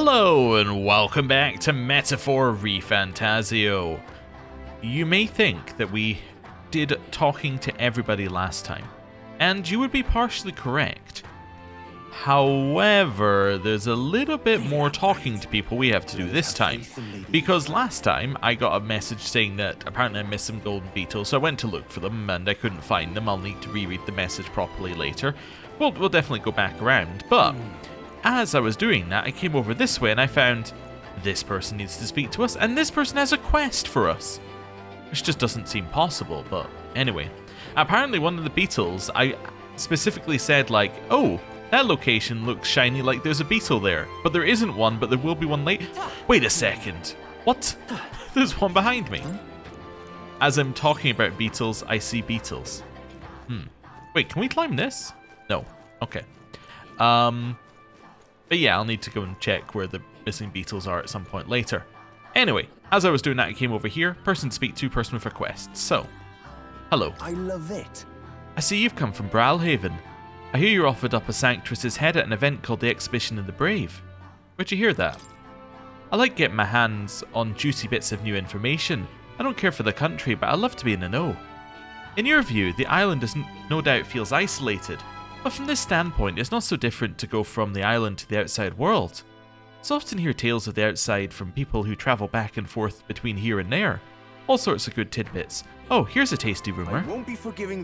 Hello and welcome back to Metaphor ReFantazio. You may think that we did talking to everybody last time, and you would be partially correct. However, there's a little bit more talking to people we have to do this time, because last time I got a message saying that apparently I missed some golden beetles, so I went to look for them and I couldn't find them. I'll need to reread the message properly later. We'll definitely go back around, but as I was doing that, I came over this way and I found this person needs to speak to us, and this person has a quest for us. Which just doesn't seem possible, but anyway. Apparently one of the beetles, I specifically said like, oh, that location looks shiny like there's a beetle there. But there isn't one, but there will be one later. Wait a second. What? There's one behind me. As I'm talking about beetles, I see beetles. Wait, can we climb this? No. Okay. But yeah, I'll need to go and check where the missing beetles are at some point later. Anyway, as I was doing that, I came over here. Person to speak to, person with a quest. So, hello. I love it. I see you've come from Bralhaven. I hear you're offered up a Sanctress's head at an event called the Exhibition of the Brave. Where'd you hear that? I like getting my hands on juicy bits of new information. I don't care for the country, but I love to be in the know. In your view, the island no doubt feels isolated. But from this standpoint, it's not so different to go from the island to the outside world. So often hear tales of the outside from people who travel back and forth between here and there. All sorts of good tidbits. Oh, here's a tasty rumour.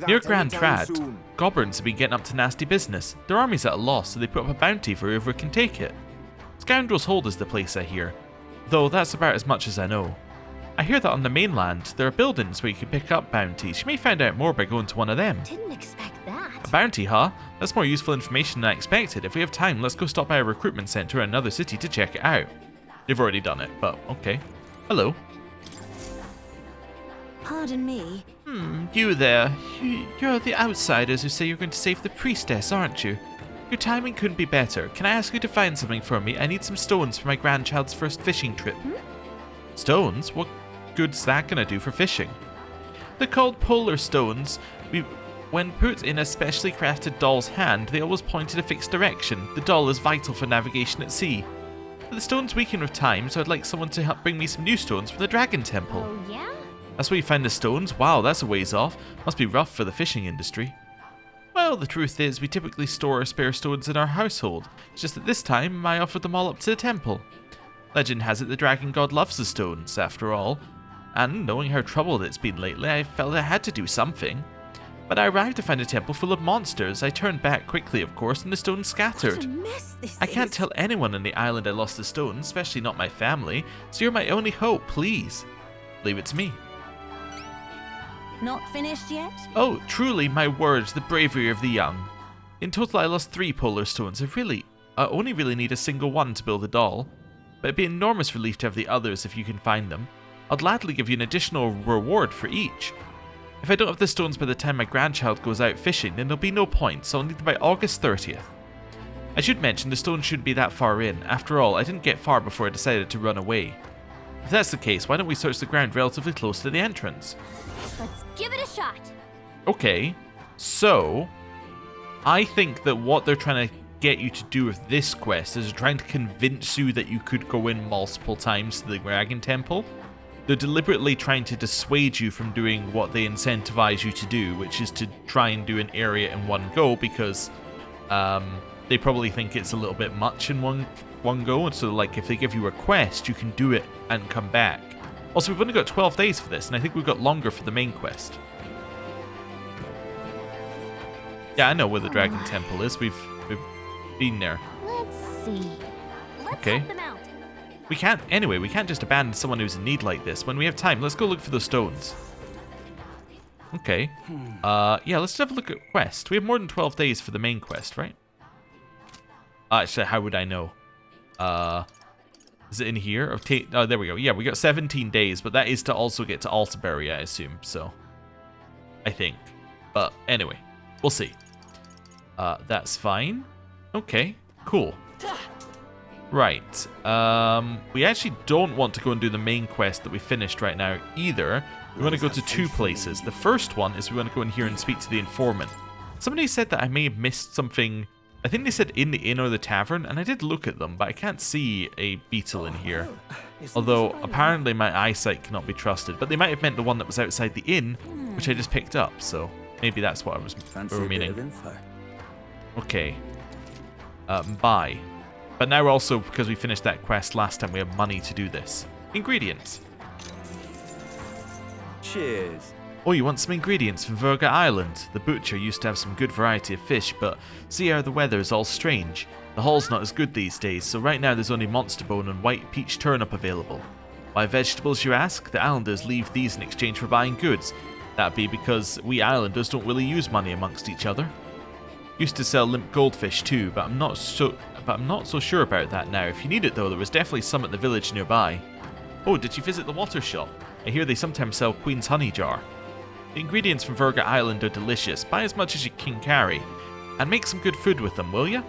Near Grand Trad, goblins have been getting up to nasty business. Their army's at a loss, so they put up a bounty for whoever can take it. Scoundrel's Hold is the place, I hear. Though that's about as much as I know. I hear that on the mainland, there are buildings where you can pick up bounties. You may find out more by going to one of them. Didn't expect that. A bounty, huh? That's more useful information than I expected. If we have time, let's go stop by a recruitment centre in another city to check it out. They've already done it, but okay. Hello. Pardon me. You there. You're the outsiders who say you're going to save the priestess, aren't you? Your timing couldn't be better. Can I ask you to find something for me? I need some stones for my grandchild's first fishing trip. Stones? What good's that gonna do for fishing? They're called polar stones. When put in a specially crafted doll's hand, they always point in a fixed direction. The doll is vital for navigation at sea. But the stones weaken with time, so I'd like someone to help bring me some new stones from the Dragon Temple. Oh, yeah? That's where you find the stones? Wow, that's a ways off. Must be rough for the fishing industry. Well, the truth is, we typically store our spare stones in our household. It's just that this time, I offered them all up to the temple. Legend has it the dragon god loves the stones, after all. And knowing how troubled it's been lately, I felt I had to do something. But I arrived to find a temple full of monsters. I turned back quickly, of course, and the stones scattered. What a mess this I can't is. tell anyone on the island I lost the stones, especially not my family, so you're my only hope, please. Leave it to me. Not finished yet? Oh, truly, my words, the bravery of the young. In total, I lost 3 polar stones. I only really need a single one to build a doll. But it'd be an enormous relief to have the others if you can find them. I'll gladly give you an additional reward for each. If I don't have the stones by the time my grandchild goes out fishing, then there'll be no point, so I'll need them by August 30th. I should mention the stones shouldn't be that far in. After all, I didn't get far before I decided to run away. If that's the case, why don't we search the ground relatively close to the entrance? Let's give it a shot. Okay, so I think that what they're trying to get you to do with this quest is trying to convince you that you could go in multiple times to the Dragon Temple. They're deliberately trying to dissuade you from doing what they incentivize you to do, which is to try and do an area in one go, because they probably think it's a little bit much in one go, and so like if they give you a quest, you can do it and come back. Also, we've only got 12 days for this, and I think we've got longer for the main quest. Yeah, I know where the Dragon Temple is. We've been there. Let's see. Let's Okay. help them out. We can't just abandon someone who's in need like this. When we have time, let's go look for those stones. Okay. Yeah, let's have a look at quest. We have more than 12 days for the main quest, right? Actually, how would I know? Is it in here? Oh, there we go. Yeah, we got 17 days, but that is to also get to Altabury, I assume, so. I think. But anyway, we'll see. That's fine. Okay, cool. Right. We actually don't want to go and do the main quest that we finished right now either. We want to go to 2 places. The first one is we want to go in here and speak to the informant. Somebody said that I may have missed something I think they said in the inn or the tavern, and I did look at them, but I can't see a beetle in here. Although, apparently my eyesight cannot be trusted, but they might have meant the one that was outside the inn, which I just picked up, so maybe that's what I was meaning. Okay. Buy. But now also, because we finished that quest last time, we have money to do this. Ingredients. Cheers. Oh, you want some ingredients from Verga Island? The butcher used to have some good variety of fish, but see how the weather is all strange. The haul's not as good these days, so right now there's only monster bone and white peach turnip available. Why vegetables, you ask? The islanders leave these in exchange for buying goods. That'd be because we islanders don't really use money amongst each other. Used to sell limp goldfish too, but I'm not so sure about that now. If you need it though, there was definitely some at the village nearby. Oh, did you visit the water shop? I hear they sometimes sell Queen's honey jar. The ingredients from Verga Island are delicious. Buy as much as you can carry. And make some good food with them, will ya?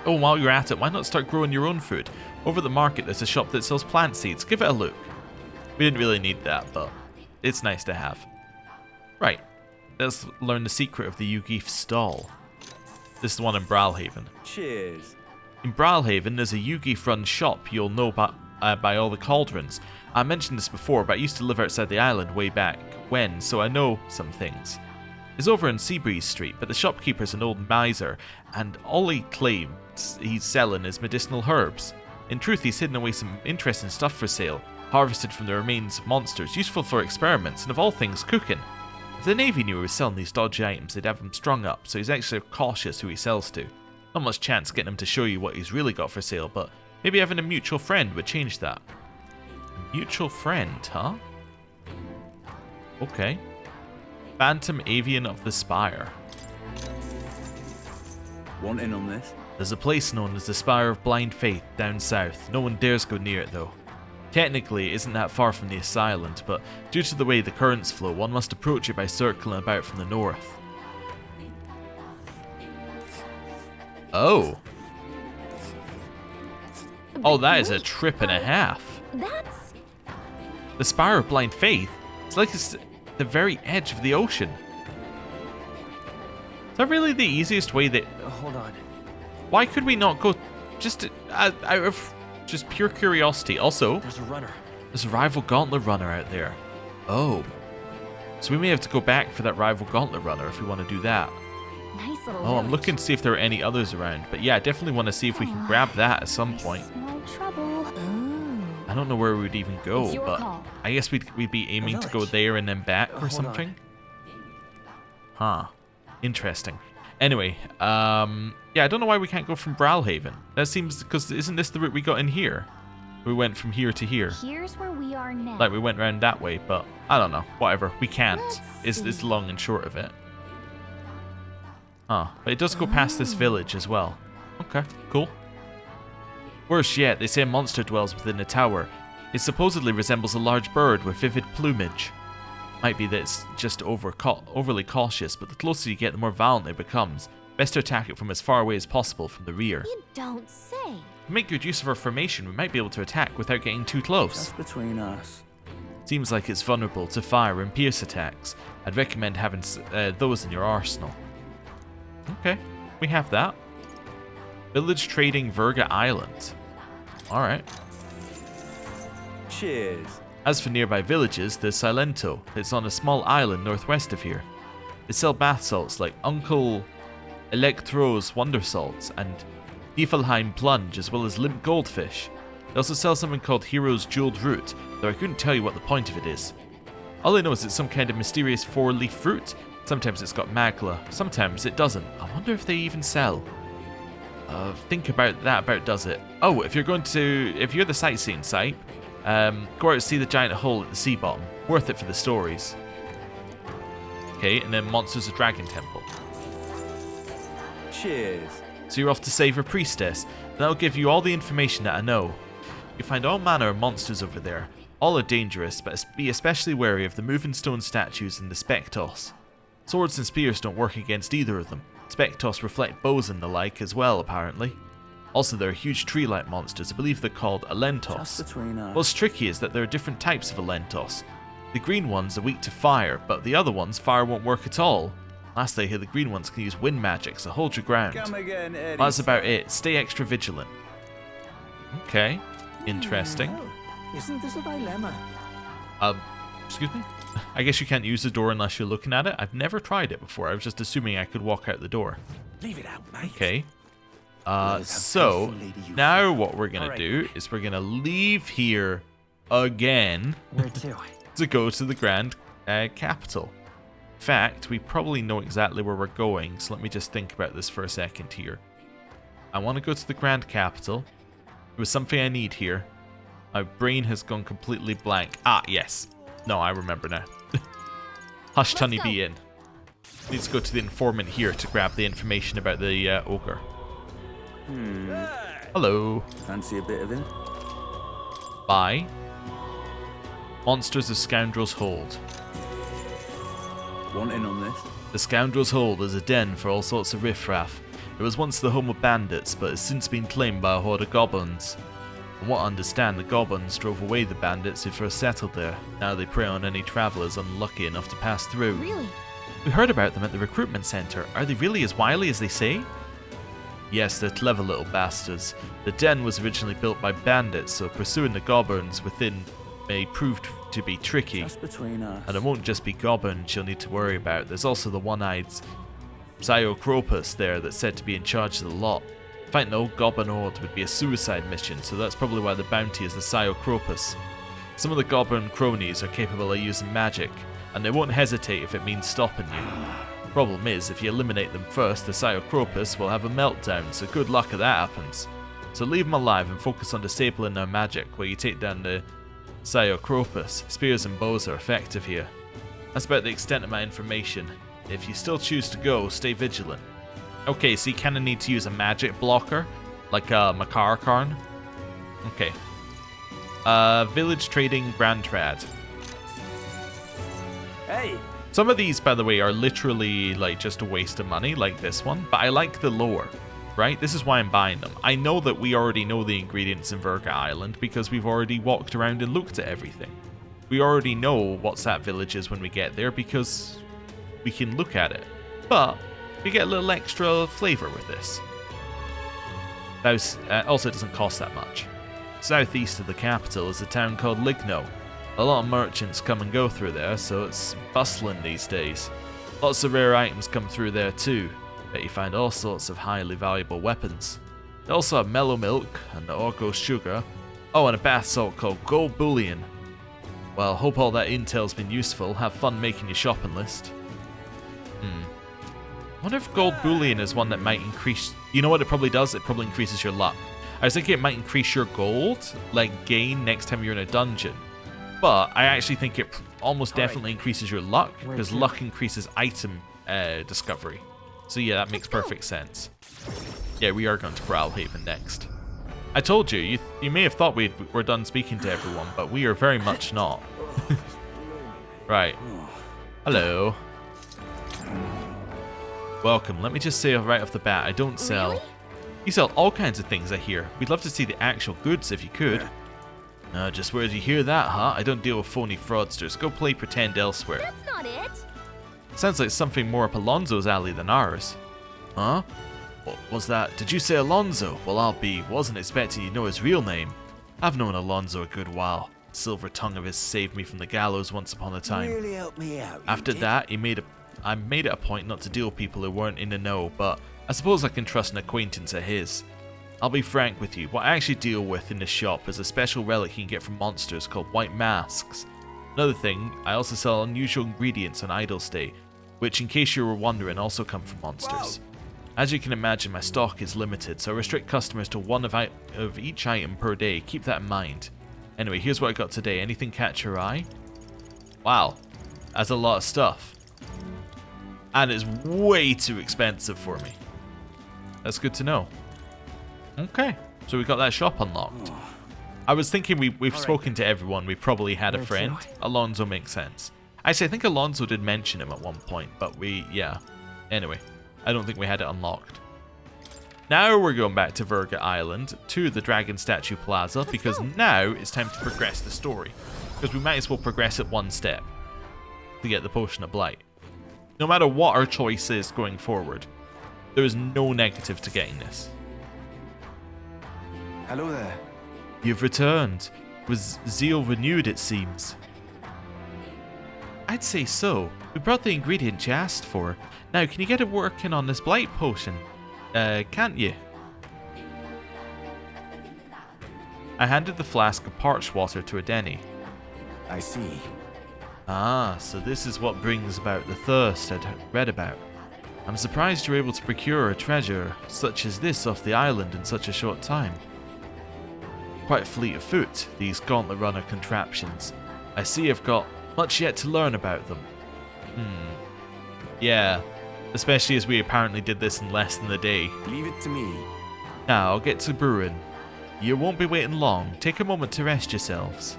Oh, while you're at it, why not start growing your own food? Over at the market there's a shop that sells plant seeds. Give it a look. We didn't really need that, but it's nice to have. Right. Let's learn the secret of the Ugif stall. This is the one in Bralhaven. Cheers. In Bralhaven, there's a Ugif-run shop you'll know by all the cauldrons. I mentioned this before, but I used to live outside the island way back when, so I know some things. It's over in Seabreeze Street, but the shopkeeper's an old miser, and all he claims he's selling is medicinal herbs. In truth, he's hidden away some interesting stuff for sale, harvested from the remains of monsters, useful for experiments, and of all things, cooking. If the Navy knew he was selling these dodgy items, they'd have him strung up, so he's actually cautious who he sells to. Not much chance getting him to show you what he's really got for sale, but maybe having a mutual friend would change that. A mutual friend, huh? Okay. Phantom Avian of the Spire. Want in on this? There's a place known as the Spire of Blind Faith down south. No one dares go near it though. Technically, it isn't that far from this island, but due to the way the currents flow, one must approach it by circling about from the north. Oh. Oh, that is a trip and a half. That's... The Spire of Blind Faith? It's like it's the very edge of the ocean. Is that really the easiest way that... Hold on. Why could we not go just out of just pure curiosity? Also, There's a runner. there's a rival gauntlet runner out there. Oh. So we may have to go back for that rival gauntlet runner if we want to do that. nice little Oh, I'm village. looking to see if there are any others around. But yeah, I definitely want to see if we can grab that at some point. No trouble. Ooh. I don't know where we would even go, It's your but call. I guess we'd be aiming to go village. there and then back or Hold on. something. Huh. Interesting. Anyway, yeah, I don't know why we can't go from Bralhaven. That seems, because isn't this the route we got in here? We went from here to here. Here's where we are now. Like, we went round that way, but I don't know. Whatever. We can't. Let's It's see. long and short of it. Huh. But it does go past this village as well. Okay, cool. Worse yet, they say a monster dwells within the tower. It supposedly resembles a large bird with vivid plumage. Might be that it's just overly cautious, but the closer you get, the more violent it becomes. Best to attack it from as far away as possible from the rear. You don't say. To make good use of our formation, we might be able to attack without getting too close. Just between us. Seems like it's vulnerable to fire and pierce attacks. I'd recommend having those in your arsenal. Okay, we have that. Village trading Verga Island. Alright. Cheers. As for nearby villages, there's Silento. It's on a small island northwest of here. They sell bath salts like Uncle Electro's Wonder Salts and Niflheim Plunge, as well as limp goldfish. They also sell something called Hero's Jeweled Root, though I couldn't tell you what the point of it is. All I know is it's some kind of mysterious four-leaf fruit. Sometimes it's got magla, sometimes it doesn't. I wonder if they even sell. Think about that about does it. Oh, if you're the sightseeing site, go out and see the giant hole at the sea bottom. Worth it for the stories. Okay, and then Monsters of Dragon Temple. Cheers. So you're off to save a priestess. That'll give you all the information that I know. You find all manner of monsters over there. All are dangerous, but be especially wary of the moving stone statues and the Spectos. Swords and spears don't work against either of them. Spectos reflect bows and the like as well, apparently. Also, there are huge tree-like monsters. I believe they're called Alentos. Just between us. What's tricky is that there are different types of Alentos. The green ones are weak to fire, but the other ones, fire won't work at all. Lastly, I hear the green ones can use wind magic, so hold your ground. Come again, Eddie. That's about it. Stay extra vigilant. Okay. Interesting. Oh, isn't this a dilemma? Excuse me? I guess you can't use the door unless you're looking at it. I've never tried it before. I was just assuming I could walk out the door. Leave it out, mate. Okay. Well, So, how peaceful lady you now feel. what we're going to do is we're going to leave here again Where to? to go to the Grand Capital. In fact, we probably know exactly where we're going, so let me just think about this for a second here. I want to go to the Grand Capital. There was something I need here. My brain has gone completely blank. Ah, yes. No, I remember now. Hush, Tunny go. Bee in. Needs to go to the informant here to grab the information about the ogre. Hello. Fancy a bit of him? Bye. Monsters of Scoundrel's Hold. Want in on this? The Scoundrel's Hold is a den for all sorts of riffraff. It was once the home of bandits, but has since been claimed by a horde of goblins. From what I understand, the goblins drove away the bandits who first settled there. Now they prey on any travellers unlucky enough to pass through. Really? We heard about them at the recruitment centre. Are they really as wily as they say? Yes, they're clever little bastards. The den was originally built by bandits, so pursuing the goblins within may prove to be tricky. That's between us. And it won't just be goblins you'll need to worry about. There's also the one-eyed Psyocropus there that's said to be in charge of the lot. Fighting the old goblin horde would be a suicide mission, so that's probably why the bounty is the Psyocropus. Some of the goblin cronies are capable of using magic, and they won't hesitate if it means stopping you. Problem is, if you eliminate them first, the Psyocropus will have a meltdown, so good luck if that happens. So leave them alive and focus on disabling their magic while you take down the Psyocropus. Spears and bows are effective here. That's about the extent of my information. If you still choose to go, stay vigilant. Okay, so you kind of need to use a magic blocker, like a Makarkarn. Okay. Village Trading Grand Trad. Hey! Some of these, by the way, are literally like just a waste of money, like this one, but I like the lore, right? This is why I'm buying them. I know that we already know the ingredients in Virga Island because we've already walked around and looked at everything. We already know what that village is when we get there because we can look at it. But we get a little extra flavor with this. Also, it doesn't cost that much. Southeast of the capital is a town called Ligno. A lot of merchants come and go through there, so it's bustling these days. Lots of rare items come through there too. Bet you find all sorts of highly valuable weapons. They also have mellow milk and the Orgo sugar. Oh, and a bath salt called gold bullion. Well, hope all that intel's been useful. Have fun making your shopping list. I wonder if gold bullion is one that might increase... You know what it probably does? It probably increases your luck. I was thinking it might increase your gold, like gain next time you're in a dungeon. But I actually think it almost definitely increases your luck, because luck increases item discovery. So yeah, that makes perfect sense. Yeah, we are going to Brawlhaven next. I told you, you may have thought we're done speaking to everyone, but we are very much not. Right. Hello. Welcome. Let me just say right off the bat, I don't sell... Really? You sell all kinds of things, I hear. We'd love to see the actual goods if you could. Just where did you hear that, huh? I don't deal with phony fraudsters. Go play pretend elsewhere. That's not it. Sounds like something more up Alonzo's alley than ours. Huh? What was that? Did you say Alonzo? Well, wasn't expecting you to know his real name. I've known Alonzo a good while. Silver tongue of his saved me from the gallows once upon a time. Really help me out. you After did. that, I made it a point not to deal with people who weren't in the know, but I suppose I can trust an acquaintance of his. I'll be frank with you, what I actually deal with in this shop is a special relic you can get from monsters called white masks. Another thing, I also sell unusual ingredients on idle stay, which in case you were wondering also come from monsters. As you can imagine, my stock is limited, so I restrict customers to one of each item per day. Keep that in mind. Anyway, here's what I got today. Anything catch your eye? Wow, that's a lot of stuff. And it's way too expensive for me. That's good to know. Okay, so we got that shop unlocked. I was thinking we've spoken to everyone. We probably had a friend. Alonzo makes sense. Actually, I think Alonzo did mention him at one point, but yeah. Anyway, I don't think we had it unlocked. Now we're going back to Virga Island, to the Dragon Statue Plaza, because now it's time to progress the story. Because we might as well progress it one step to get the Potion of Blight. No matter what our choice is going forward, there is no negative to getting this. Hello there. You've returned. With zeal renewed, it seems. I'd say so. We brought the ingredient you asked for. Now, can you get it working on this blight potion? Can't you? I handed the flask of parched water to Adeni. I see. Ah, so this is what brings about the thirst I'd read about. I'm surprised you're able to procure a treasure such as this off the island in such a short time. Quite fleet of foot, these gauntlet runner contraptions. I see you've got much yet to learn about them. Yeah, especially as we apparently did this in less than a day. Leave it to me. Now, I'll get to brewing. You won't be waiting long. Take a moment to rest yourselves.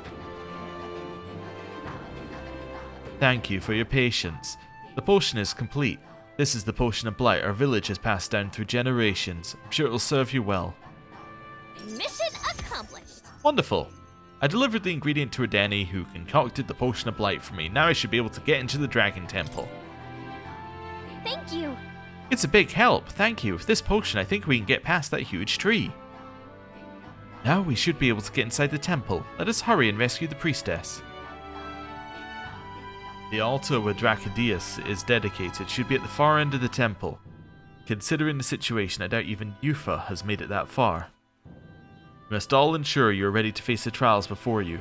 Thank you for your patience. The potion is complete. This is the potion of blight our village has passed down through generations. I'm sure it will serve you well. Mission accomplished. Wonderful. I delivered the ingredient to Adeni, who concocted the potion of blight for me. Now I should be able to get into the Dragon Temple. Thank you. It's a big help, thank you. With this potion, I think we can get past that huge tree. Now we should be able to get inside the temple. Let us hurry and rescue the priestess. The altar where Dracodius is dedicated should be at the far end of the temple. Considering the situation, I doubt even Yufa has made it that far. We must all ensure you are ready to face the trials before you.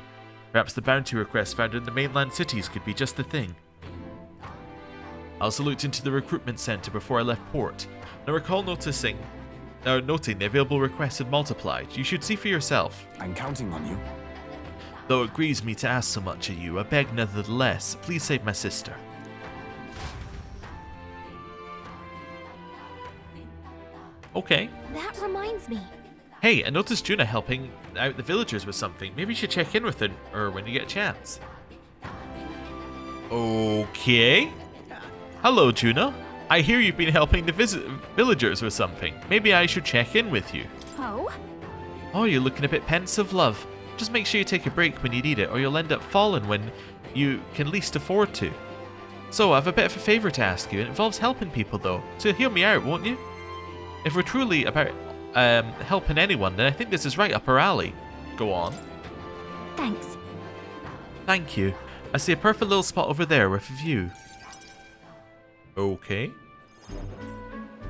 Perhaps the bounty requests found in the mainland cities could be just the thing. I also looked into the recruitment center before I left port, and I recall noting the available requests had multiplied. You should see for yourself. I'm counting on you. Though it grieves me to ask so much of you, I beg nevertheless, please save my sister. Okay. That reminds me. Hey, I noticed Junah helping out the villagers with something. Maybe you should check in with her when you get a chance. Okay. Hello, Junah. I hear you've been helping the villagers with something. Maybe I should check in with you. Oh? Oh, you're looking a bit pensive, love. Just make sure you take a break when you need it, or you'll end up falling when you can least afford to. So, I have a bit of a favour to ask you. It involves helping people, though. So hear me out, won't you? If we're truly about helping anyone, then I think this is right up our alley. Go on. Thanks. Thank you. I see a perfect little spot over there with a view. Okay.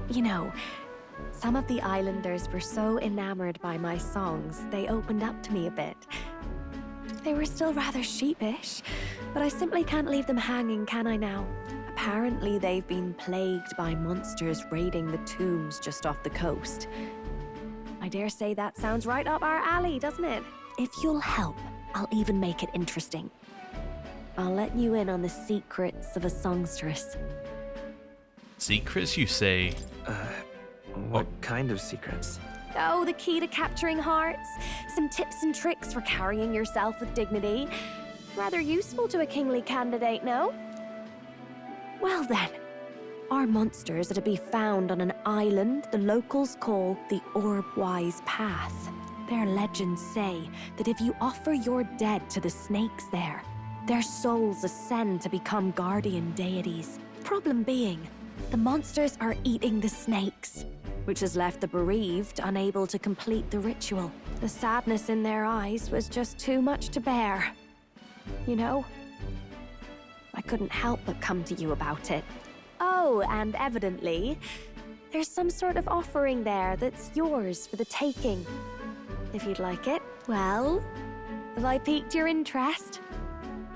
You know, some of the islanders were so enamored by my songs, they opened up to me a bit. They were still rather sheepish, but I simply can't leave them hanging, can I now? Apparently they've been plagued by monsters raiding the tombs just off the coast. I dare say that sounds right up our alley, doesn't it? If you'll help, I'll even make it interesting. I'll let you in on the secrets of a songstress. Secrets, you say? What kind of secrets? Oh, the key to capturing hearts. Some tips and tricks for carrying yourself with dignity. Rather useful to a kingly candidate, no? Well then, our monsters are to be found on an island the locals call the Orb-Wise Path. Their legends say that if you offer your dead to the snakes there, their souls ascend to become guardian deities. Problem being, the monsters are eating the snakes, which has left the bereaved unable to complete the ritual. The sadness in their eyes was just too much to bear. You know? I couldn't help but come to you about it. Oh, and evidently, there's some sort of offering there that's yours for the taking. If you'd like it. Well, have I piqued your interest?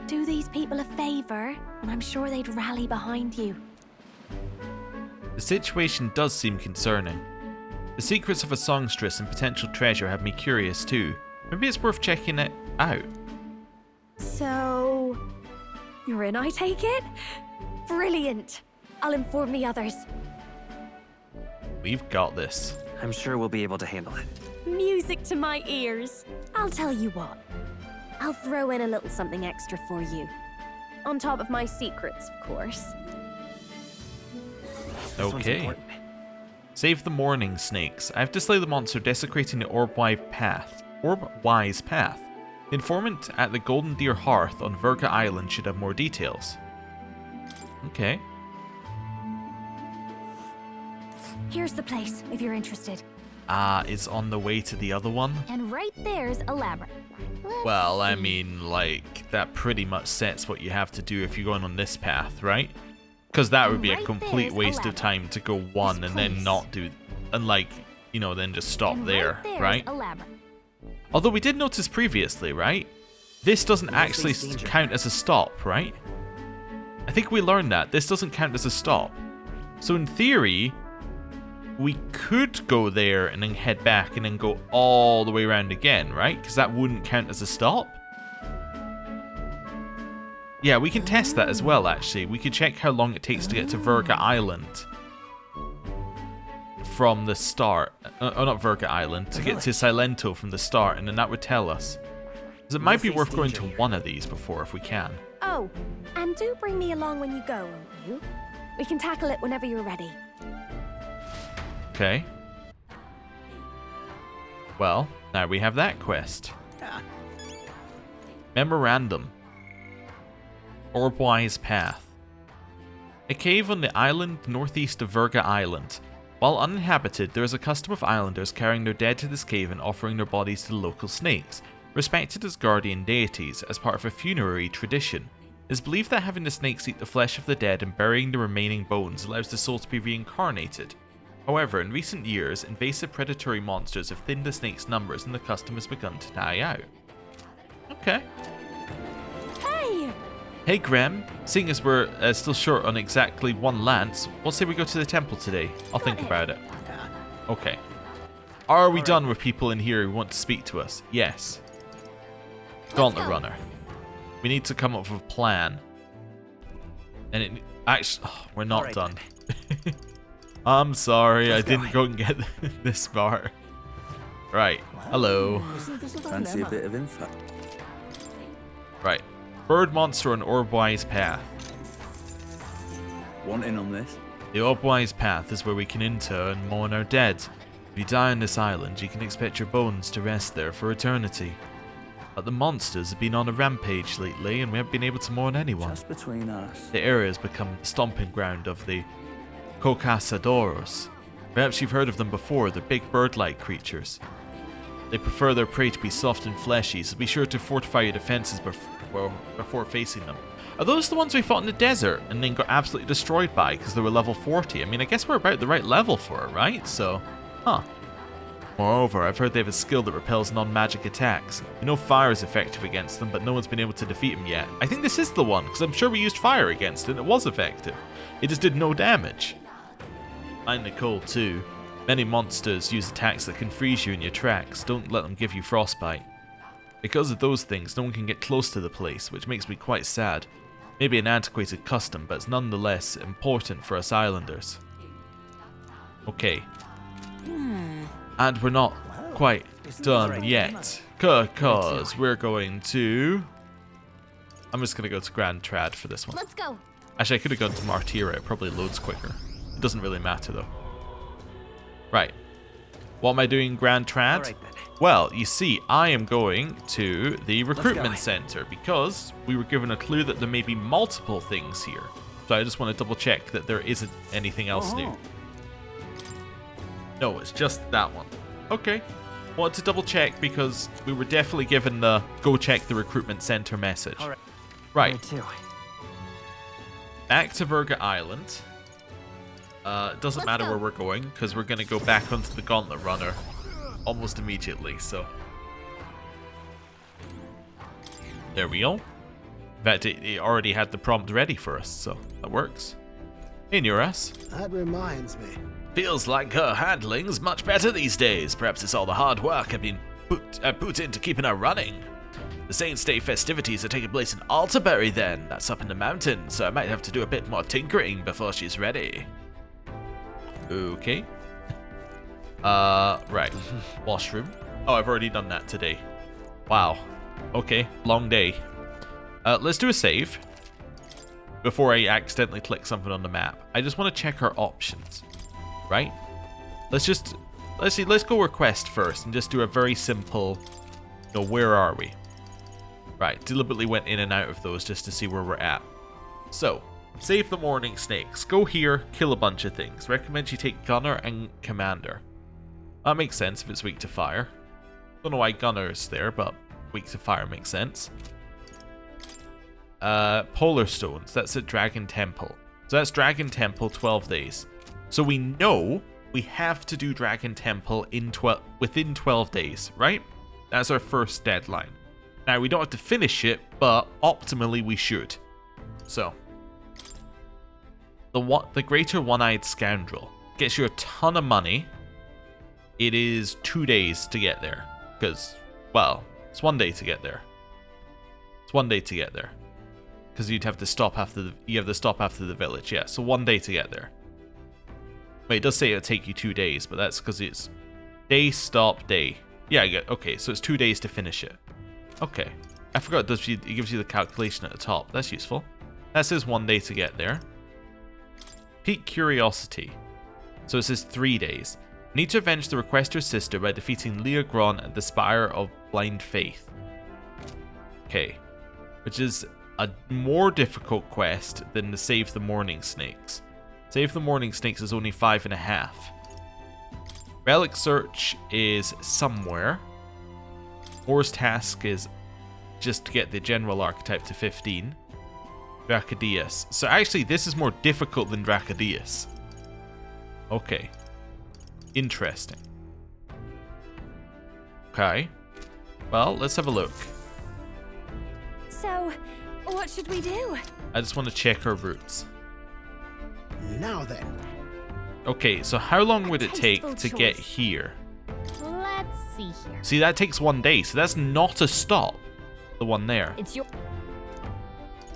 Do these people a favor, and I'm sure they'd rally behind you. The situation does seem concerning. The secrets of a songstress and potential treasure have me curious too. Maybe it's worth checking it out. So, you're in, I take it? Brilliant. I'll inform the others. We've got this. I'm sure we'll be able to handle it. Music to my ears. I'll tell you what. I'll throw in a little something extra for you. On top of my secrets, of course. This one's Okay. important. Save the Mourning snakes. I have to slay the monster desecrating the Orb-Wise Path. Orb-Wise Path. The informant at the Golden Deer Hearth on Virga Island should have more details. Okay. Here's the place, if you're interested. Ah, it's on the way to the other one? And right there's a labyrinth. Well, I mean, like, that pretty much sets what you have to do if you're going on this path, right? Because that would be a Right complete there's a waste of labyrinth. time to go one and then place. not do, and like, you know, then just stop And there, there's right? a labyrinth. Although we did notice previously, right? This doesn't We'll actually face danger. count as a stop, right? I think we learned that. This doesn't count as a stop. So in theory, we could go there and then head back and then go all the way around again, right? Because that wouldn't count as a stop. Yeah, we can test that as well, actually. We can check how long it takes to get to Virga Island from the start. Oh, not Virga Island. To get to Silento from the start, and then that would tell us. Because it might be worth going to one of these before if we can. Oh, and do bring me along when you go, won't you? We can tackle it whenever you're ready. Okay. Well, now we have that quest. Memorandum. Orbwise Path. A cave on the island northeast of Virga Island. While uninhabited, there is a custom of islanders carrying their dead to this cave and offering their bodies to the local snakes, respected as guardian deities as part of a funerary tradition. It is believed that having the snakes eat the flesh of the dead and burying the remaining bones allows the soul to be reincarnated. However, in recent years, invasive predatory monsters have thinned the snake's numbers and the custom has begun to die out. Okay. Hey! Hey Graham, seeing as we're still short on exactly one lance, what say we go to the temple today? I'll think about it. Okay. Are we done with people in here who want to speak to us? Yes. Gauntlet go. Runner. We need to come up with a plan. And it actually, we're not Alright, done. I'm sorry, Let's I didn't go and get this far. Right. Hello. Fancy a bit of info. Right. Bird monster on Orbwise Path. Want in on this? The Orbwise Path is where we can inter and mourn our dead. If you die on this island, you can expect your bones to rest there for eternity. But the monsters have been on a rampage lately, and we haven't been able to mourn anyone. Just between us. The area has become the stomping ground of the Cocasadoros. Perhaps you've heard of them before, they're big bird-like creatures. They prefer their prey to be soft and fleshy, so be sure to fortify your defenses before facing them. Are those the ones we fought in the desert and then got absolutely destroyed by because they were level 40? I mean, I guess we're about the right level for it, right? So, huh. Moreover, I've heard they have a skill that repels non-magic attacks. We know fire is effective against them, but no one's been able to defeat him yet. I think this is the one, because I'm sure we used fire against it and it was effective. It just did no damage. And Nicole too. Many monsters use attacks that can freeze you in your tracks. Don't let them give you frostbite. Because of those things, no one can get close to the place, which makes me quite sad. Maybe an antiquated custom, but it's nonetheless important for us islanders. Okay. And we're not quite done yet. Because we're going to... I'm just going to go to Grand Trad for this one. Let's go. Actually, I could have gone to Martyra. It probably loads quicker. It doesn't really matter, though. Right. What am I doing, Grand Trad? Alright then. Well, you see, I am going to the recruitment center because we were given a clue that there may be multiple things here. So I just want to double check that there isn't anything else new. No, it's just that one. Okay. Want to double check because we were definitely given the go check the recruitment center message. Alright. Right. Me too. Back to Virga Island. It doesn't Let's matter go. where we're going because we're going to go back onto the Gauntlet Runner almost immediately, so. There we go. In fact, it already had the prompt ready for us, so that works. Hey, Nuras. That reminds me. Feels like her handling's much better these days. Perhaps it's all the hard work I've been put into keeping her running. The Saints' Day festivities are taking place in Altaberry then. That's up in the mountains, so I might have to do a bit more tinkering before she's ready. Okay. Right. Washroom. Oh, I've already done that today. Wow. Okay, long day. Let's do a save before I accidentally click something on the map. I just want to check our options, right? Let's go request first and just do a very simple, you know, where are we? Right, deliberately went in and out of those just to see where we're at. So, Save the Mourning Snakes. Go here, kill a bunch of things. Recommend you take Gunner and Commander. That makes sense if it's weak to fire. Don't know why Gunner's there, but weak to fire makes sense. Polar Stones. That's at Dragon Temple. So that's Dragon Temple, 12 days. So we know we have to do Dragon Temple within 12 days, right? That's our first deadline. Now, we don't have to finish it, but optimally we should. So, the Greater One-Eyed Scoundrel gets you a ton of money. It is 2 days to get there. Because, well, it's 1 day to get there. It's 1 day to get there. Because you'd have to stop after the village, yeah. So 1 day to get there. Wait, it does say it'll take you 2 days, but that's because it's day, stop, day. Yeah, I get. Okay, so it's 2 days to finish it. Okay, I forgot it gives you the calculation at the top. That's useful. That says 1 day to get there. Peak Curiosity. So it says 3 days. Need to avenge the Requester's sister by defeating Leah Gron at the Spire of Blind Faith. Okay, which is a more difficult quest than the Save the Mourning Snakes. Save the Mourning Snakes is only 5.5. Relic Search is somewhere. Moore's Task is just to get the general archetype to 15. Dracodius. So actually, this is more difficult than Dracodius. Okay. Interesting. Okay. Well, let's have a look. So, what should we do? I just want to check our routes. Now then. Okay, so how long would it take Tasteful to get choice. here? Let's see here. See, that takes 1 day, so that's not a stop. The one there. It's your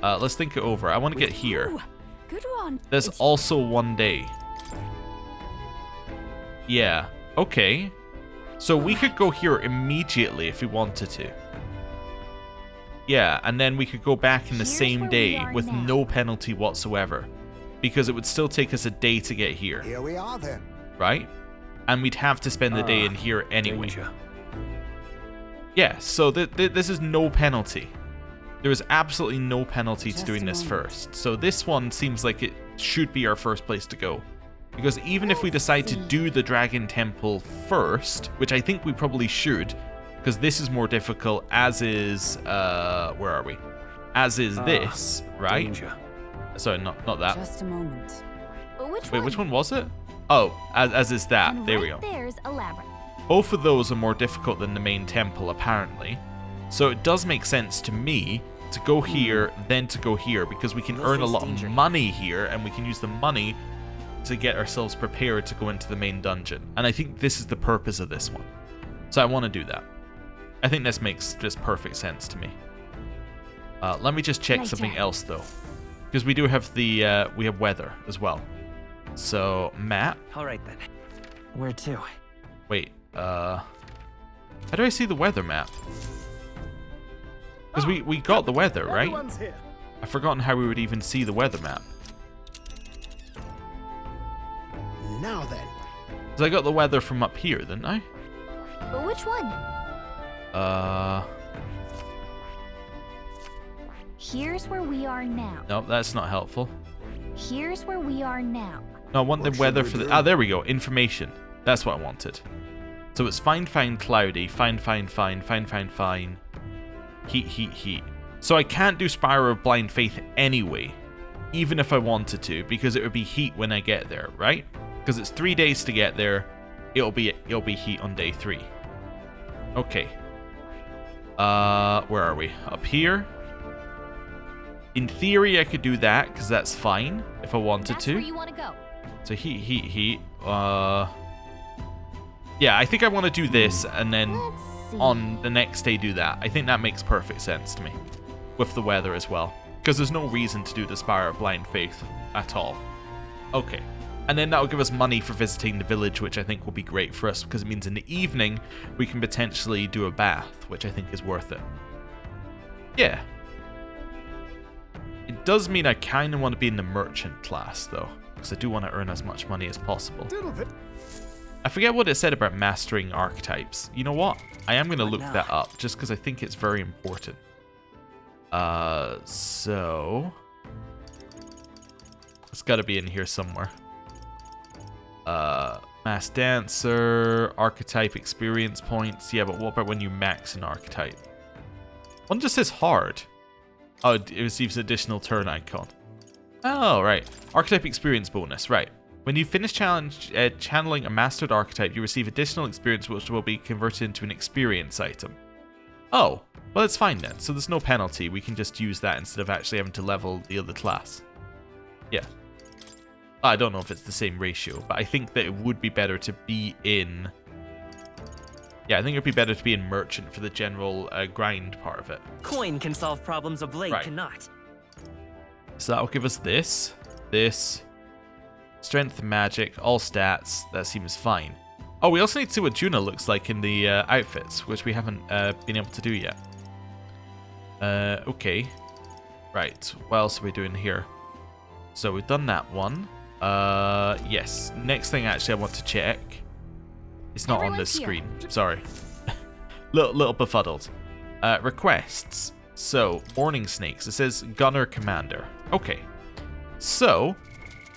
Let's think it over. I want to get here. Ooh, good one. That's It's also 1 day. Yeah. Okay. So we could go here immediately if we wanted to. Yeah, and then we could go back in the Here's same where we day are with now. no penalty whatsoever. Because it would still take us a day to get here, Here we are then. right? And we'd have to spend the day in here anyway. Danger. Yeah, so this is no penalty. There is absolutely no penalty to Just doing a this moment. first. So this one seems like it should be our first place to go. Because even if we decide to do the Dragon Temple first, which I think we probably should, because this is more difficult, as is, where are we? As is this, right? Danger. Sorry, not that. just a moment. Wait, which one was it? Oh, as is that. And There right we go. There's a labyrinth. Both of those are more difficult than the main temple, apparently. So it does make sense to me to go here, then to go here, because we can We'll earn a face lot danger. of money here, and we can use the money to get ourselves prepared to go into the main dungeon. And I think this is the purpose of this one. So I want to do that. I think this makes just perfect sense to me. Let me just check Right something there. else, though. Because we do have the, we have weather as well. So, map. All right then. Where to? Wait, how do I see the weather map? Because we got the weather, right? Everyone's here. I've forgotten how we would even see the weather map. Now then. Because I got the weather from up here, didn't I? But which one? Here's where we are now. Nope, that's not helpful. Here's where we are now. No, I want the What should weather we for the... do? Ah, there we go. Information. That's what I wanted. So it's fine, cloudy, fine, heat. So I can't do Spiral of Blind Faith anyway, even if I wanted to, because it would be heat when I get there, right? Because it's 3 days to get there. It'll be heat on day 3. Okay. Where are we? Up here. In theory, I could do that because that's fine if I wanted That's to. where you want to go. So heat. Yeah, I think I want to do this and then Let's see. on the next day do that. I think that makes perfect sense to me. With the weather as well. Because there's no reason to do the Spire of Blind Faith at all. Okay. And then that'll give us money for visiting the village, which I think will be great for us because it means in the evening we can potentially do a bath, which I think is worth it. Yeah. It does mean I kind of want to be in the merchant class though, because I do want to earn as much money as possible. I forget what it said about mastering archetypes. You know what? I am going to look now? that up just because I think it's very important. So It's got to be in here somewhere. Mass Dancer, Archetype experience points. Yeah, but what about when you max an Archetype? One just says hard. Oh, it receives additional turn icon. Oh, right. Archetype experience bonus, right. When you finish channeling a mastered archetype, you receive additional experience which will be converted into an experience item. Oh, well it's fine then. So there's no penalty. We can just use that instead of actually having to level the other class. Yeah. I don't know if it's the same ratio, but I think that it would be better to be in... Yeah, I think it would be better to be in Merchant for the general grind part of it. Coin can solve problems a blade Right. cannot. So that'll give us this, strength, magic, all stats. That seems fine. Oh, we also need to see what Junah looks like in the outfits, which we haven't been able to do yet. Okay. Right, what else are we doing here? So we've done that one. Yes. Next thing actually I want to check. It's not on this Everyone's here. screen. Sorry. little befuddled. Requests. So, Mourning Snakes. It says Gunner Commander. Okay. So,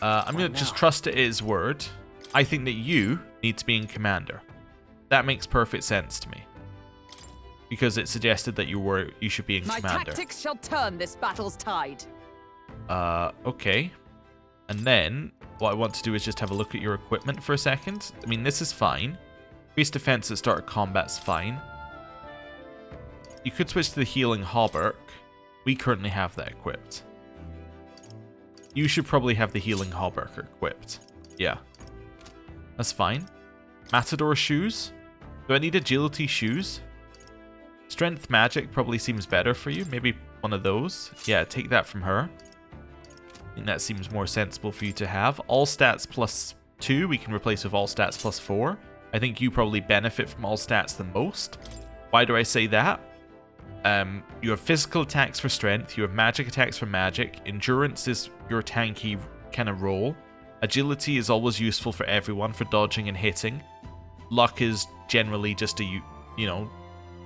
I'm going to just trust it is word. I think that you need to be in Commander. That makes perfect sense to me. Because it suggested that you should be in My Commander. tactics shall turn this battle's tide. Okay. And then, what I want to do is just have a look at your equipment for a second. I mean, this is fine. Increased defense at start of combat's fine. You could switch to the healing hauberk. We currently have that equipped. You should probably have the healing hauberk equipped. Yeah. That's fine. Matador shoes. Do I need agility shoes? Strength magic probably seems better for you. Maybe one of those. Yeah, take that from her. I think that seems more sensible for you to have. All stats plus 2 we can replace with all stats plus 4. I think you probably benefit from all stats the most. Why do I say that? You have physical attacks for strength, you have magic attacks for magic, endurance is your tanky kind of role, agility is always useful for everyone for dodging and hitting, luck is generally just a,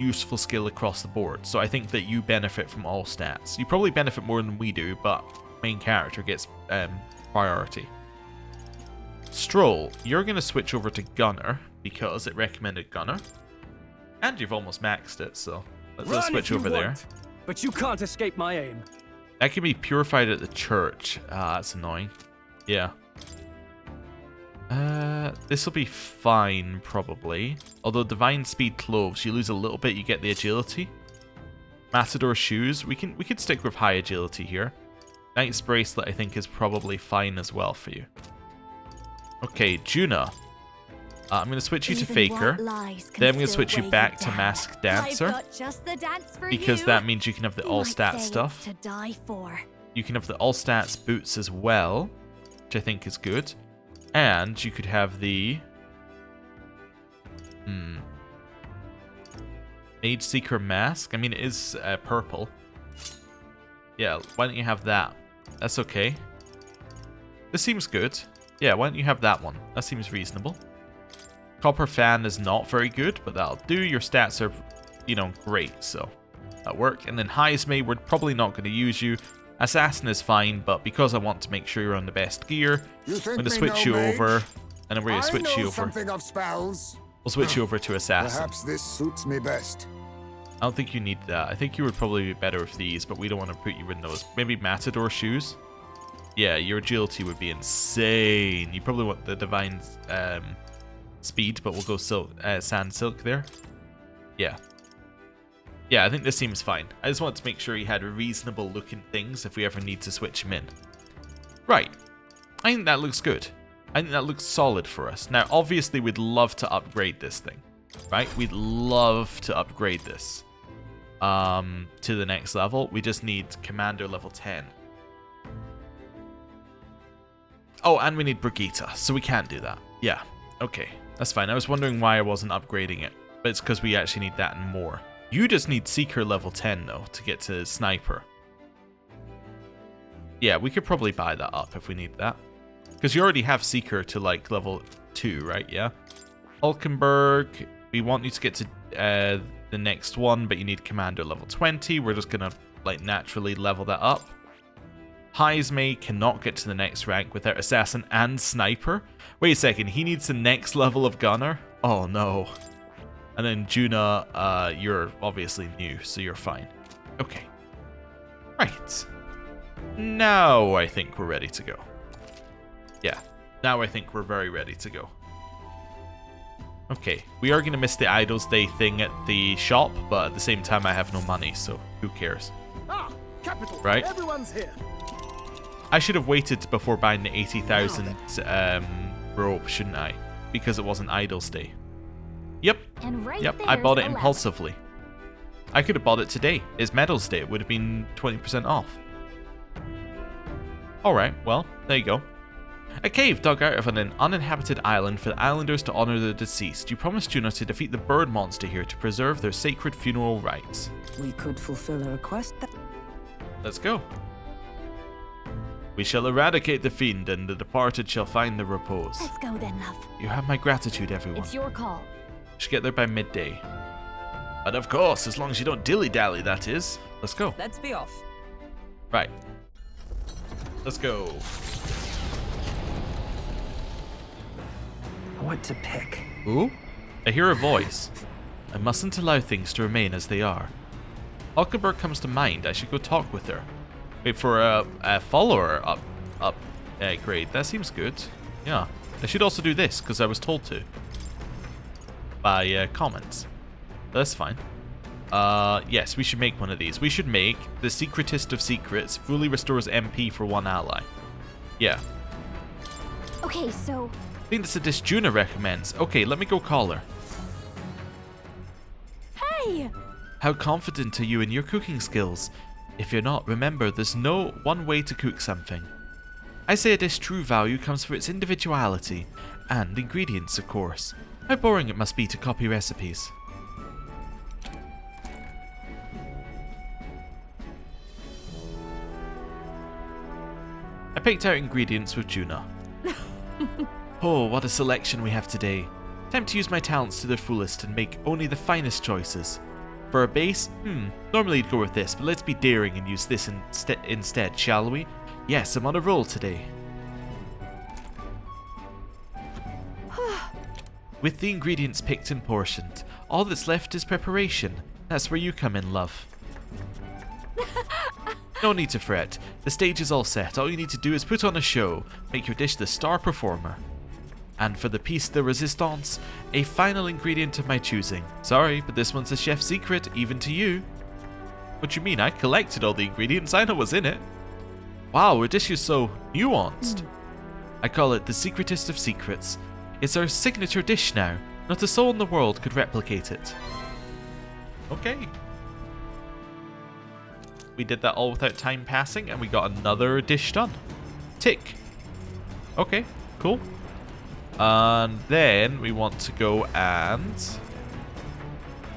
useful skill across the board, so I think that you benefit from all stats. You probably benefit more than we do, but main character gets priority. Stroll, you're going to switch over to Gunner, because it recommended Gunner, and you've almost maxed it, so... Let's switch over there. But you can't escape my aim. That can be purified at the church. That's annoying. Yeah. This will be fine, probably. Although Divine Speed Cloves, you lose a little bit, you get the agility. Matador Shoes, we could stick with high agility here. Knight's Bracelet, I think, is probably fine as well for you. Okay, Junah. I'm going to switch you to Faker. Then I'm going to switch you back to Masked Dancer. Because that means you can have the all-stats stuff. You can have the all-stats boots as well, which I think is good. And you could have the... Mage Seeker Mask. I mean, it is purple. Yeah, why don't you have that? That's okay. This seems good. Yeah, why don't you have that one? That seems reasonable. Copper Fan is not very good, but that'll do. Your stats are, great, so that'll work. And then Heisme, we're probably not going to use you. Assassin is fine, but because I want to make sure you're on the best gear, I'm going to switch you over, and then we're going to switch you over. Something of spells. We'll switch you over to Assassin. Perhaps this suits me best. I don't think you need that. I think you would probably be better with these, but we don't want to put you in those. Maybe Matador Shoes? Yeah, your agility would be insane. You probably want the Divine... Speed, but we'll go Sand Silk there. Yeah. Yeah, I think this seems fine. I just wanted to make sure he had reasonable looking things if we ever need to switch him in. Right. I think that looks good. I think that looks solid for us. Now, obviously, we'd love to upgrade this thing. Right? We'd love to upgrade this to the next level. We just need Commander level 10. Oh, and we need Brigitte, so we can't do that. Yeah. Okay. That's fine. I was wondering why I wasn't upgrading it, but it's because we actually need that and more. You just need Seeker level 10, though, to get to Sniper. Yeah, we could probably buy that up if we need that. Because you already have Seeker to, level 2, right? Yeah? Hulkenberg, we want you to get to the next one, but you need Commander level 20. We're just going to, naturally level that up. Heisme cannot get to the next rank without assassin and sniper. Wait a second, he needs the next level of gunner? Oh no. And then Junah, you're obviously new, so you're fine. Okay. Right. Now I think we're ready to go. Yeah, now I think we're very ready to go. Okay, we are going to miss the Idols Day thing at the shop, but at the same time I have no money, so who cares? Ah, capital. Right? Everyone's here. I should have waited before buying the 80,000 rope, shouldn't I? Because it wasn't Idols Day. Yep, And right yep, I there's bought it a ladder. impulsively. I could have bought it today. It's Medals Day, it would have been 20% off. Alright, well, there you go. A cave dug out of an uninhabited island for the islanders to honor the deceased. You promised Junah to defeat the bird monster here to preserve their sacred funeral rites. We could fulfill a request. Let's go. We shall eradicate the fiend, and the departed shall find the repose. Let's go then, love. You have my gratitude, everyone. It's your call. Should get there by midday. But of course, as long as you don't dilly-dally, that is. Let's go. Let's be off. Right. Let's go. What to pick? Ooh? I hear a voice. I mustn't allow things to remain as they are. Hulkenberg comes to mind. I should go talk with her. Wait for a follower upgrade. That seems good. Yeah. I should also do this, because I was told to. By comments. That's fine. Yes, we should make one of these. We should make the Secretist of Secrets fully restores MP for one ally. Yeah. Okay, so I think that's a dish Junah recommends. Okay, let me go call her. Hey! How confident are you in your cooking skills? If you're not, remember, there's no one way to cook something. I say a dish's true value comes from its individuality, and ingredients, of course. How boring it must be to copy recipes. I picked out ingredients with Junah. Oh, what a selection we have today. Time to use my talents to their fullest and make only the finest choices. For a base, normally you'd go with this, but let's be daring and use this instead, shall we? Yes, I'm on a roll today. With the ingredients picked and portioned, all that's left is preparation. That's where you come in, love. No need to fret. The stage is all set. All you need to do is put on a show, make your dish the star performer. And for the piece de resistance, a final ingredient of my choosing. Sorry, but this one's a chef's secret, even to you. What do you mean? I collected all the ingredients. I know what's in it. Wow, our dish is so nuanced. I call it the Secretist of Secrets. It's our signature dish now. Not a soul in the world could replicate it. Okay. We did that all without time passing, and we got another dish done. Tick. Okay, cool. And then we want to go and...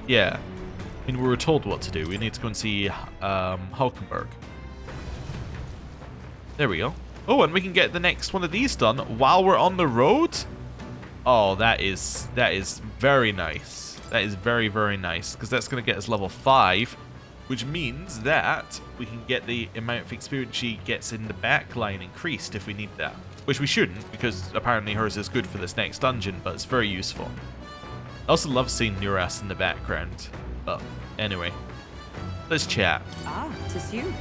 yeah. I mean, we were told what to do. We need to go and see Hulkenberg. There we go. Oh, and we can get the next one of these done while we're on the road? Oh, that is very nice. That is very, very nice. Because that's going to get us level 5. Which means that we can get the amount of experience she gets in the back line increased if we need that. Which we shouldn't, because apparently hers is good for this next dungeon, but it's very useful. I also love seeing Nuras in the background. But anyway, let's chat. Ah, 'tis you.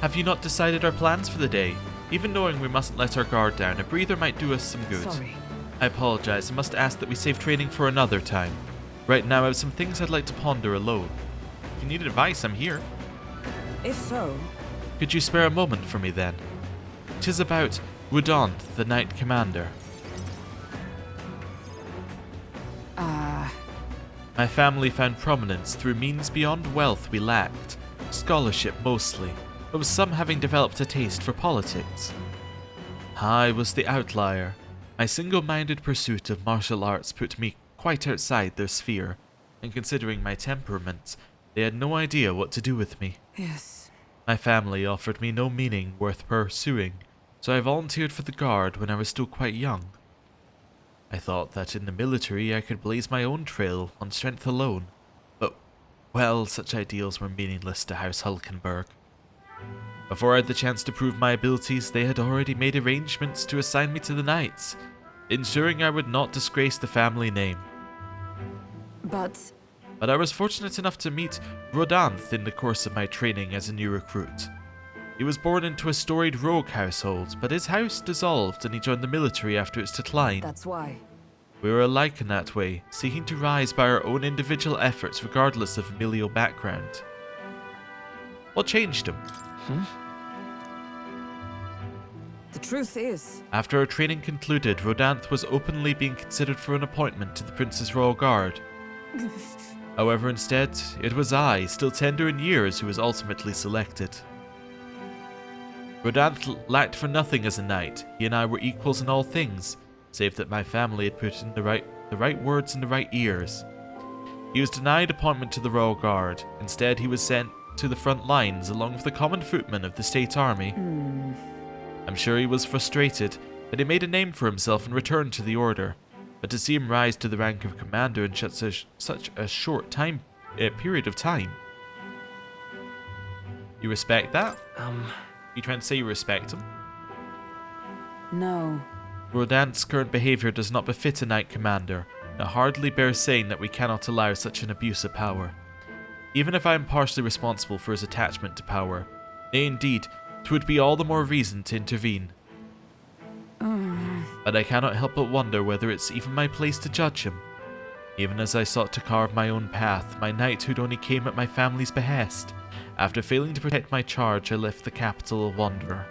Have you not decided our plans for the day? Even knowing we mustn't let our guard down, a breather might do us some good. Sorry. I apologize, I must ask that we save training for another time. Right now I have some things I'd like to ponder alone. If you need advice, I'm here. If so, Could you spare a moment for me then? 'Tis about Woodant, the Knight Commander. My family found prominence through means beyond wealth we lacked. Scholarship mostly, but with some having developed a taste for politics. I was the outlier. My single-minded pursuit of martial arts put me quite outside their sphere, and considering my temperament, they had no idea what to do with me. yes. My family offered me no meaning worth pursuing, so I volunteered for the Guard when I was still quite young. I thought that in the military I could blaze my own trail on strength alone, but, well, such ideals were meaningless to House Hulkenberg. Before I had the chance to prove my abilities, they had already made arrangements to assign me to the Knights, ensuring I would not disgrace the family name. But But I was fortunate enough to meet Rodanth in the course of my training as a new recruit. He was born into a storied rogue household, but his house dissolved and he joined the military after its decline. that's why. We were alike in that way, seeking to rise by our own individual efforts regardless of familial background. What changed him? The truth is, After our training concluded, Rodanth was openly being considered for an appointment to the Prince's Royal Guard. However, instead, it was I, still tender in years, who was ultimately selected. Rodanth lacked for nothing as a knight. He and I were equals in all things, save that my family had put in the right words in the right ears. He was denied appointment to the Royal Guard. Instead, he was sent to the front lines along with the common footmen of the state army. I'm sure he was frustrated, but he made a name for himself and returned to the order. But to see him rise to the rank of commander in such a short period of time. You respect that? You trying to say you respect him? no. Rodanth's current behavior does not befit a knight commander, and it hardly bears saying that we cannot allow such an abuse of power. Even if I am partially responsible for his attachment to power, nay indeed, 'twould be all the more reason to intervene. But I cannot help but wonder whether it's even my place to judge him. Even as I sought to carve my own path, my knighthood only came at my family's behest. After failing to protect my charge, I left the capital a wanderer.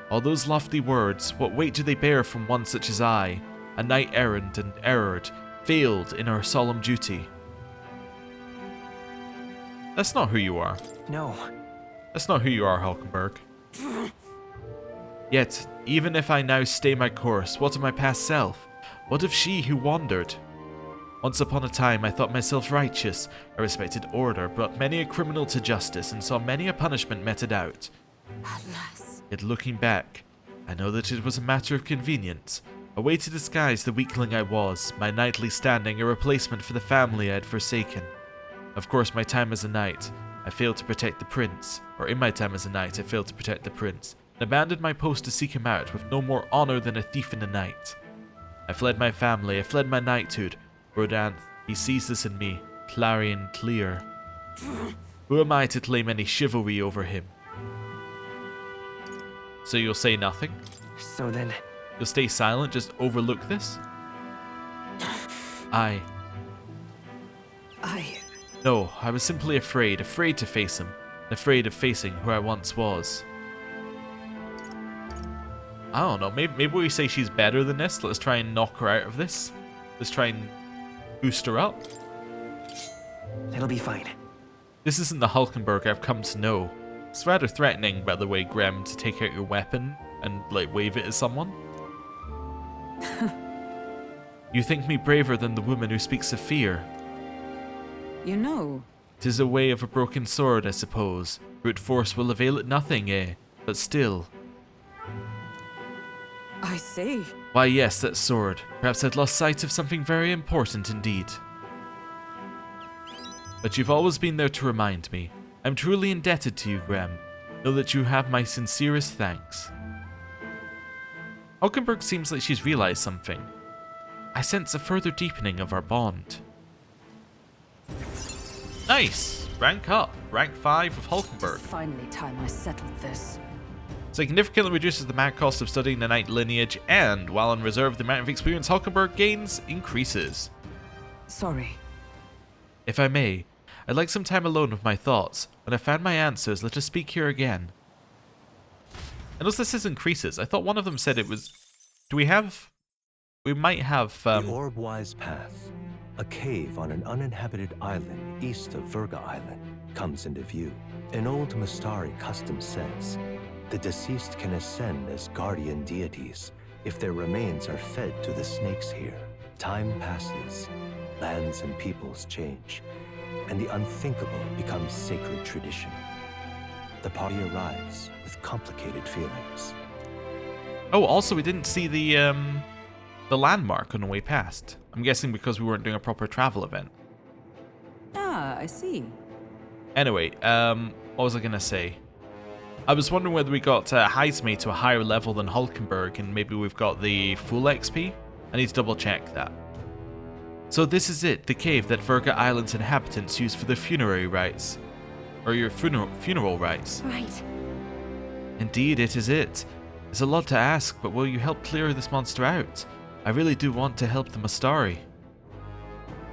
All those lofty words, what weight do they bear from one such as I, a knight errant and erred, failed in our solemn duty? That's not who you are. No. That's not who you are, Hulkenberg. Yet, even if I now stay my course, what of my past self? What of she who wandered? Once upon a time I thought myself righteous, I respected order, brought many a criminal to justice, and saw many a punishment meted out. Alas. Yet looking back, I know that it was a matter of convenience, a way to disguise the weakling I was, my knightly standing a replacement for the family I had forsaken. Of course, my time as a knight, I failed to protect the prince, or in my time as a knight, I failed to protect the prince, and abandoned my post to seek him out with no more honor than a thief and a knight. I fled my family, I fled my knighthood. Rodanth, he sees this in me, clarion clear. Who am I to claim any chivalry over him? So you'll say nothing? So then, You'll stay silent, just overlook this? No, I was simply afraid to face him, and afraid of facing who I once was. I don't know, maybe we say she's better than this. Let's try and knock her out of this. Let's try and boost her up. it'll be fine. This isn't the Hulkenberg I've come to know. It's rather threatening, by the way, Graham, to take out your weapon and, like, wave it at someone. You think me braver than the woman who speaks of fear? You know, 'Tis a way of a broken sword, I suppose. Brute force will avail it nothing, eh? But still. I see. Why yes, that sword. Perhaps I'd lost sight of something very important indeed. But you've always been there to remind me. I'm truly indebted to you, Graham. Know that you have my sincerest thanks. Hulkenberg seems like she's realized something. I sense a further deepening of our bond. Nice! Rank up. Rank 5 of Hulkenberg. It's finally time I settled this. Significantly reduces the mag cost of studying the knight lineage, and while on reserve, the amount of experience Hulkenberg gains increases. Sorry. If I may, I'd like some time alone with my thoughts. When I found my answers, let us speak here again. I notice this says increases. I thought one of them said it was... Do we have... We might have... The Orbwise Path, a cave on an uninhabited island east of Virga Island, comes into view. An old Mustari custom says, the deceased can ascend as guardian deities if their remains are fed to the snakes here. Time passes, lands and peoples change, and the unthinkable becomes sacred tradition. The party arrives with complicated feelings. Oh, also we didn't see the landmark on the way past. I'm guessing because we weren't doing a proper travel event. Ah, I see. Anyway, what was I gonna say? I was wondering whether we got Heisme to a higher level than Hulkenberg, and maybe we've got the full XP. I need to double check that. So this is it, the cave that Virga Island's inhabitants use for their funerary rites. Or your funeral rites. Right. Indeed, it is it. It's a lot to ask, but will you help clear this monster out? I really do want to help the Mastari.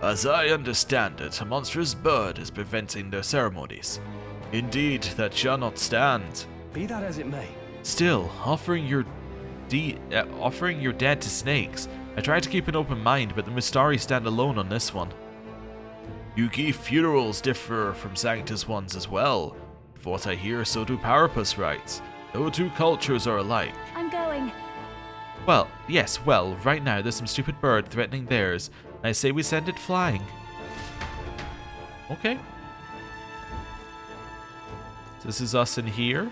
As I understand it, a monstrous bird is preventing their ceremonies. Indeed, that shall not stand. Be that as it may. Still, offering your dead to snakes. I try to keep an open mind, but the Mastari stand alone on this one. Yugi funerals differ from Sanctus ones as well. For what I hear, so do Parapus rites. No two cultures are alike. I'm going. Well, yes, well, right now there's some stupid bird threatening theirs, and I say we send it flying. Okay. So this is us in here.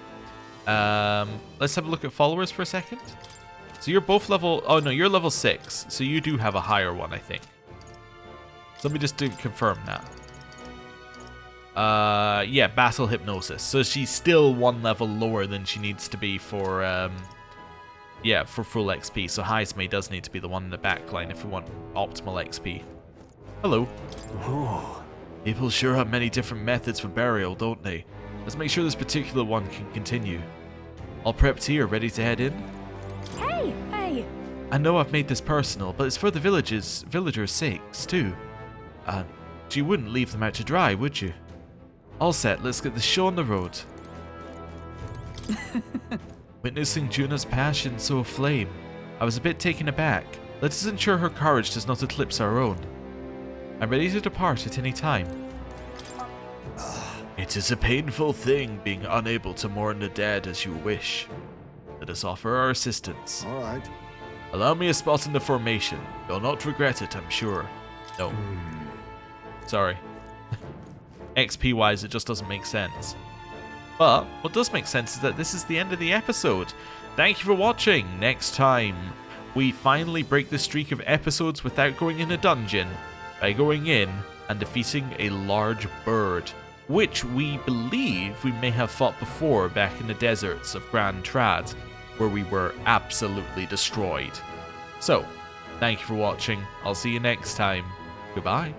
Let's have a look at followers for a second. So you're both level... Oh no, you're level 6, so you do have a higher one, I think. So let me just confirm that. Yeah, Battle Hypnosis. So she's still one level lower than she needs to be for, yeah, for full XP. So Heisme does need to be the one in the back line if we want optimal XP. Hello. Ooh. People sure have many different methods for burial, don't they? Let's make sure this particular one can continue. All prepped here, ready to head in? Hey, hey. I know I've made this personal, but it's for the villagers' sakes, too. You wouldn't leave them out to dry, would you? All set, let's get the show on the road. Witnessing Junah's passion so aflame, I was a bit taken aback. Let us ensure her courage does not eclipse our own. I'm ready to depart at any time. It is a painful thing being unable to mourn the dead as you wish. Let us offer our assistance. All right. Allow me a spot in the formation. You'll not regret it, I'm sure. No. Sorry. XP wise, it just doesn't make sense. But what does make sense is that this is the end of the episode. Thank you for watching. Next time, we finally break the streak of episodes without going in a dungeon by going in and defeating a large bird, which we believe we may have fought before back in the deserts of Grand Trad, where we were absolutely destroyed. So, thank you for watching. I'll see you next time. Goodbye.